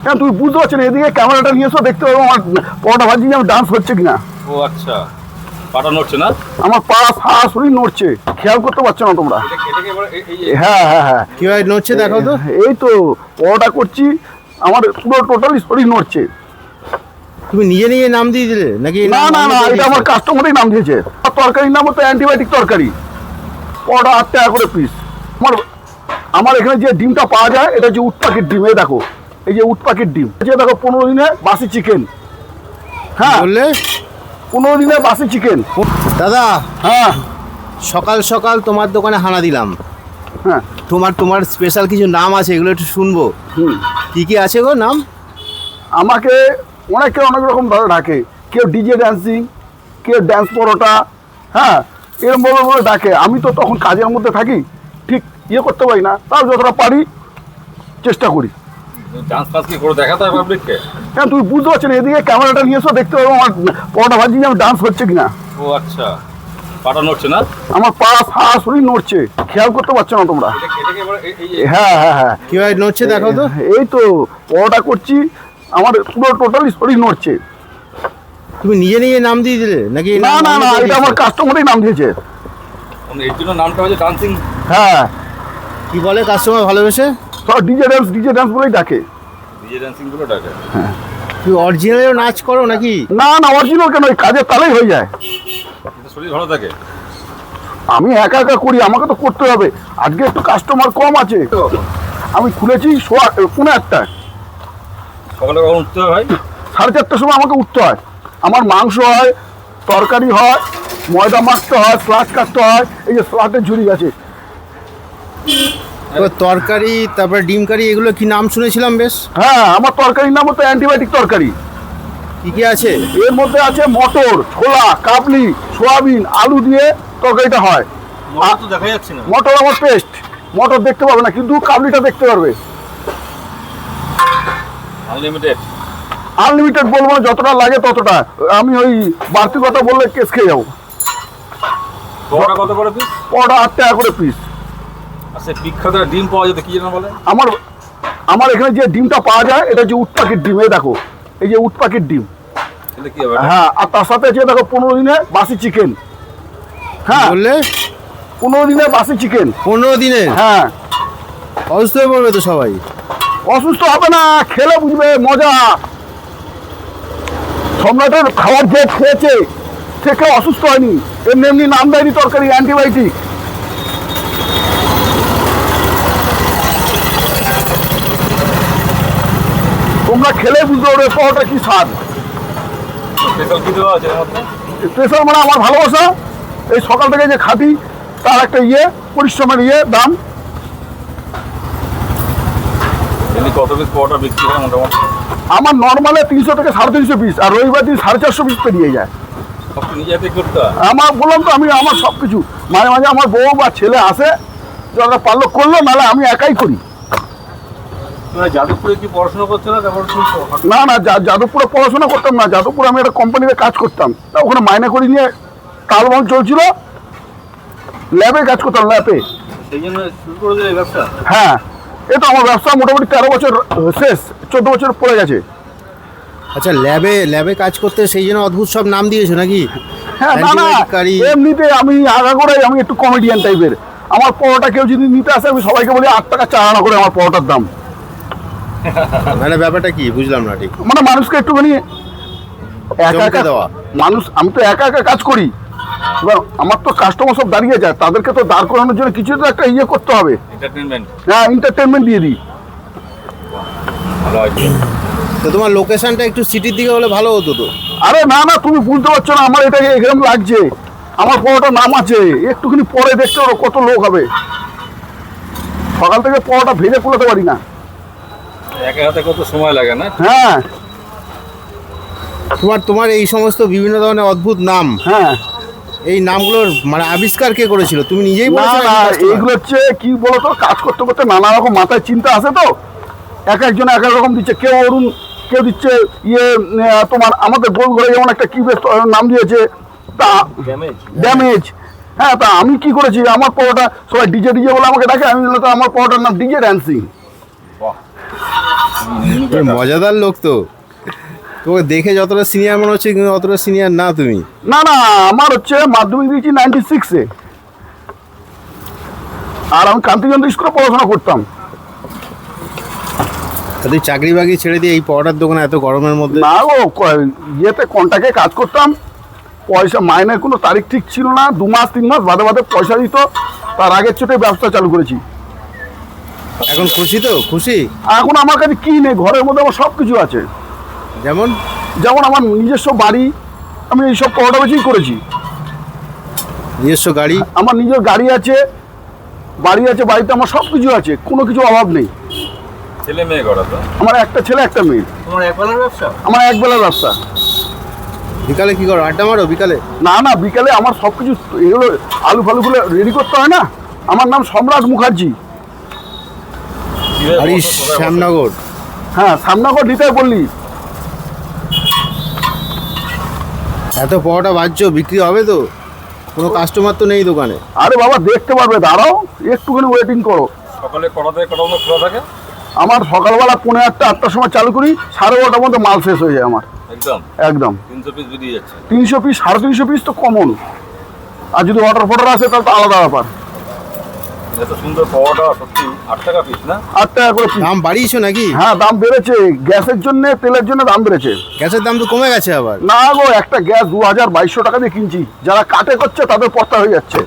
কেন তুমি বুঝতে পারছো না? এদিকে ক্যামেরাটা নিয়ে এসো, দেখতে পাবো আমার পরোটা ভাজি আমার ডান্স হচ্ছে কিনা। ও আচ্ছা, পাটা নড়ছে না? আমার পা সারা শরীর নড়ছে, খেয়াল করতে পারছো না তোমরা? হ্যাঁ হ্যাঁ হ্যাঁ, কিভাবে নড়ছে দেখো তো। এই তো পরোটা করছি, আমার পুরো টোটালি শরীর নড়ছে। তুমি নিজে নিজে নাম দিয়ে দিলে নাকি? না না না, এটা আমার কাস্টমারই নাম দিয়েছে। তরকারির নাম হচ্ছে অ্যান্টিবায়োটিক তরকারি। পরোটা 8 টাকা করে পিস। আমার এখানে যে ডিমটা পাওয়া যায় এটা হচ্ছে উট পাখির ডিম। এই দেখো, এই যে উট পাখির ডিম, যে দেখো 15 দিনে বাসি চিকেন। হ্যাঁ বললে 15 দিনে বাসি চিকেন। দাদা, হ্যাঁ সকাল সকাল তোমার দোকানে হানা দিলাম। হ্যাঁ তোমার স্পেশাল কিছু নাম আছে, এগুলো একটু শুনবো। কি কি আছে গো নাম? আমাকে অনেকে অনেক রকম ধরে ডাকে। কেউ ডিজে ড্যান্সিং, কেউ ড্যান্স পরোটা, হ্যাঁ এরকম বলে ডাকে। আমি তো তখন কাজের মধ্যে থাকি, ঠিক ইয়ে করতে পারি না, তাও যতটা পারি চেষ্টা করি। ডান্স ফান্স কি করে দেখাতে হয় পাবলিককে? হ্যাঁ তুমি বুঝতে পারছো না? এদিকে ক্যামেরাটা নিয়ে এসো, দেখতে পাবো আমার পরোটা ভাজি আমার ডান্স হচ্ছে কিনা। ও আচ্ছা, পাটা নড়ছে না? আমার পা সারা শরীর নড়ছে, খেয়াল করতে পারছো না তোমরা? হ্যাঁ হ্যাঁ হ্যাঁ, কিভাবে নড়ছে দেখো তো। এই তো পরোটা করছি, আমার পুরো টোটালি শরীর নড়ছে। তুমি নিজে নিজে নাম দিয়ে দিলে নাকি? না না না, এটা আমার কাস্টমারই নাম দিয়েছে। মানে এর জন্য নামটা হচ্ছে ডান্সিং। হ্যাঁ, কি বলে কাস্টমার ভালোবেসে? সব ডিজে ড্যান্স বলেই ডাকে। ডিজে ডান্সিং গুলো ডাকে। তুমি অরিজিনালেও নাচ করো নাকি? না না, অরিজিনাল কেন, ওই কাজের তালেই হয়ে যায়। কিন্তু শরীর ভালো থাকে। আমি একা একা করি, আমাকে তো করতে হবে। আজকে একটু কাস্টমার কম আছে, আমি খুলেছি 1:15। সকালে কখন উঠতে হয় ভাই? 4:30 সময় আমাকে উঠতে হয়। আমার মাংস হয়, তরকারি হয়, ময়দা মাখতে হয়, স্লাট কাটতে হয়। এই যে স্লাটের ঝুড়ি আছে। তরকারি, তারপরে ডিম কারি, এগুলো কি নাম শুনেছিলাম বেশ। হ্যাঁ, আমার তরকারির নাম হচ্ছে অ্যান্টিবায়োটিক তরকারি। কি কি আছে? এর মধ্যে আছে মটর, ছোলা, কাবলি, সোয়াবিন, আলু দিয়ে তরকারিটা হয়। মটর তো দেখা যাচ্ছে না। মটর আমার পেস্ট, মটর দেখতে পাবে না, কিন্তু কাবলিটা দেখতে পারবে। আনলিমিটেড। আনলিমিটেড বলবো না, যতটা লাগে ততটা। আমি ওই বাড়তি কথা বললে কেস খেয়ে যাবো। পরোটা কত করে পিস? পরোটা 8 টাকা করে পিস। আচ্ছা, বিখ্যাত ডিম পাওয়া যেত, কি যেন বলে? আমার এখানে যে ডিমটা পাওয়া যায় এটা হচ্ছে উট পাখির ডিম। এই দেখো, এই যে উট পাখির ডিম। এটা কি হবে? হ্যাঁ, আর তার সাথে আছে দেখো 15 দিনে বাসি চিকেন। হ্যাঁ, বললে 15 দিনে বাসি চিকেন। 15 দিনে? হ্যাঁ, অসুস্থ হয়ে পড়বে তো সবাই। অসুস্থ হবে না, খেলে বুঝবে মজা। সম্রাটের খাবার যে খেয়েছে সে কেউ অসুস্থ হয়নি। এমনি এমনি নাম দেয়নি তরকারি অ্যান্টিবায়োটিক। তোমরা খেলে বুঝতে পারবে পরোটা কি স্বাদ। স্পেশাল কি দেওয়া আছে এর মধ্যে? স্পেশাল মানে আমার ভালোবাসা। এই সকাল থেকে যে খাটি তার একটা পরিশ্রমের দাম। এমনি কত পিস পরোটা বিক্রি হয় মোটামুটি? আমার নর্মালে 300 থেকে 350 পিস, আর রবিবার দিন 450 পিস পেরিয়ে যায়। সব নিজে হাতে করতে হয়? আমার বললাম তো, আমি আমার সব কিছু। মাঝে মাঝে আমার বউ বা ছেলে আসে, যারা পারলো করলো, নাহলে আমি একাই করি। যাদবপুরে কি পড়াশোনা করছো না? তারপর না না, যাদবপুরে পড়াশোনা করতাম না। যাদবপুরে আমি একটা কোম্পানিতে কাজ করতাম, তা ওখানে মাইনে করে নিয়ে তালবন চলছিল, ল্যাবে কাজ করতাম, ল্যাবে। সেই জন্য শুরু করে দিলে ব্যবসা? হ্যাঁ, এ তো আমার ব্যবসা মোটামুটি 13 বছর শেষ, 14 বছর পড়ে গেছে। আচ্ছা, ল্যাবে কাজ করতে সেই জন্য অদ্ভুত সব নাম দিয়েছো নাকি? হ্যাঁ, না না, এমনিতে আমি আগাগোড়াই আমি একটু কমেডিয়ান টাইপের। আমার পরোটা কেউ যদি নিতে আসে, আমি সবাইকে বলি 8 টাকা 4 আনা করে আমার পরোটার দাম। মানে ব্যাপারটা কি বুঝলাম না ঠিক। মানে মানুষকে একটুখানি একা চমকে একা দেওয়া। মানুষ, আমি তো একা একা কাজ করি, এবার আমার তো কাস্টমার সব দাঁড়িয়ে যায়, তাদেরকে তো দাঁড় করানোর জন্য কিছু তো একটা করতে হবে। এন্টারটেইনমেন্ট। হ্যাঁ, এন্টারটেনমেন্ট দিয়ে দিই। ভালো আছে। তো তোমার লোকেশনটা একটু সিটির দিকে হলে ভালো হতো তো। আরে না না, তুমি বুঝতে পারছো না, আমার এটা এরকম লাগছে। আমার পরোটার নাম আছে, একটুখানি পরে দেখতে পারো কত লোক হবে। সকাল থেকে পরোটা ভেজে কুলাতে পারি না। একা হাতে কত সময় লাগে না? হ্যাঁ তোমার এই সমস্ত বিভিন্ন ধরনের অদ্ভুত নাম, হ্যাঁ, এই নামগুলোর মানে আবিষ্কার কে করেছিল? তুমি নিজেই না বলেছো না, নাকি customer? এইগুলো হচ্ছে কি বলতো, কাজ করতে করতে নানা রকম মাথায় চিন্তা আসে তো, এক একজন এক এক রকম দিচ্ছে। কেউ অরুণ, কেউ দিচ্ছে তোমার আমাদের গোল ঘরে যেমন একটা কি বেশ নাম দিয়েছে, তা ড্যামেজ। হ্যাঁ, তা আমি কি করেছি, আমার পরোটা সবাই ডিজে বলে আমাকে ডাকে, আমি বললাম আমার পরোটার নাম ডিজে ড্যান্সিং। বাহ। তুমি মজাদার লোক তো, তোকে দেখে যতটা সিনিয়র মনে হচ্ছে কিন্তু অতটা সিনিয়র না তুমি। না না, আমার হচ্ছে মাধ্যমিক দিয়েছি 96-এ, আর আমি কান্তিচন্দ্র স্কুলে পড়াশোনা করতাম। তা তুই চাকরি বাকরি ছেড়ে দিয়ে এই পরোটার দোকানে এত গরমের মধ্যে? না গো, ইয়েতে কন্ট্রাক্টে কাজ করতাম, পয়সা মাইনের কোনো তারিখ ঠিক ছিল না, 2 মাস 3 মাস বাদে বাদে পয়সা দিত, তার আগের চোটে ব্যবসা চালু করেছি। এখন খুশি তো? খুশি? এখন আমার কাছে কি নেই, ঘরের মধ্যে আমার সব কিছু আছে। যেমন? যেমন আমার নিজস্ব বাড়ি, আমি এইসব পরোটা বেচেই করেছি। নিজস্ব গাড়ি? আমার নিজের গাড়ি আছে, বাড়ি আছে, বাড়িতে আমার সব কিছু আছে, কোনো কিছু অভাব নেই। ছেলে মেয়ে করা তো? আমার একটা ছেলে একটা মেয়ে। তোমার একবেলার ব্যবসা? আমার একবেলার ব্যবসা। বিকালে কি করো, আড্ডা মারো বিকালে? না না, বিকালে আমার সব কিছু এগুলো আলু ফালুগুলো রেডি করতে হয় না। আমার নাম সম্রাট মুখার্জি। বাড়ি শ্যামনগর? হ্যাঁ, শ্যামনগর দিতে বললি। এত পরোটা বাজছো, বিক্রি হবে তো? কোনো কাস্টমার তো নেই দোকানে। আরে বাবা, দেখতে পারবে, দাঁড়াও একটুখানি ওয়েটিং করো। সকালে কটা থেকে কটা পর্যন্ত খোলা থাকে? আমার সকালবেলা 8:30-8টার সময় চালু করি, 12:30টার মধ্যে মাল শেষ হয়ে যায় আমার। একদম একদম 300 পিস বেরিয়ে যাচ্ছে। 300 পিস 350 পিস তো কমন, আর যদি অর্ডার ফর্ডার আসে তাহলে তো আলাদা ব্যাপার। এত সুন্দর পাওয়াটা সত্যি 8 টাকা পিস না? 8 টাকা করে পিস। দাম বাড়িয়েছো নাকি? হ্যাঁ, দাম বেড়েছে, গ্যাসের জন্য, তেলের জন্য দাম বেড়েছে। গ্যাসের দাম তো কমে গেছে আবার। না গো, একটা গ্যাস 2200 টাকা দিয়ে কিনছি, যারা কাটে করছে তাদের পড়তা হয়ে যাচ্ছে।